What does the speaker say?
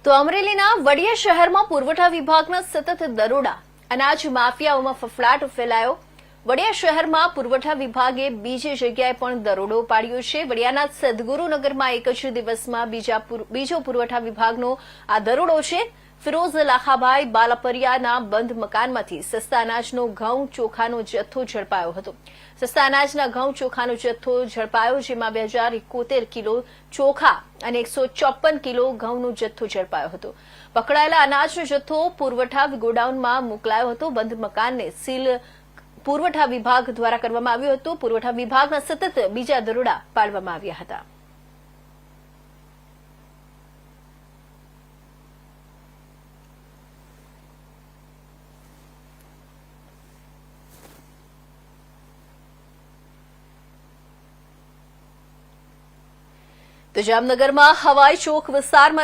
તો અમરેલીના વડિયા શહેરમાં પુરવઠા વિભાગના સતત દરોડા, અનાજ માફિયાઓમાં ફફડાટ ફેલાયો। વડિયા શહેરમાં પુરવઠા વિભાગે બીજી જગ્યાએ પણ દરોડો પાડ્યો છે। વડિયાના સદગુરુનગરમાં એક જ દિવસમાં બીજો પુરવઠા વિભાગનો આ દરોડો છે। ફિરોઝ લાખાભાઈ બાલાપરિયાના બંધ મકાનમાંથી સસ્તા અનાજનો ઘઉં ચોખાનો જથ્થો ઝડપાયો હતો। સસ્તા અનાજના ઘઉં ચોખાનો જથ્થો ઝડપાયો, જેમાં 2071 કિલો ચોખા અને 154 કિલો ઘઉંનો જથ્થો ઝડપાયો હતો। પકડાયેલા અનાજનો જથ્થો પુરવઠા ગોડાઉનમાં મોકલાયો હતો। બંધ મકાનને સીલ પુરવઠા વિભાગ દ્વારા કરવામાં આવ્યું હતું। પુરવઠા વિભાગના સતત બીજા દરોડા પાડવામાં આવ્યા હતા। તો જામનગરમાં હવાઈ ચોક વિસ્તારમાં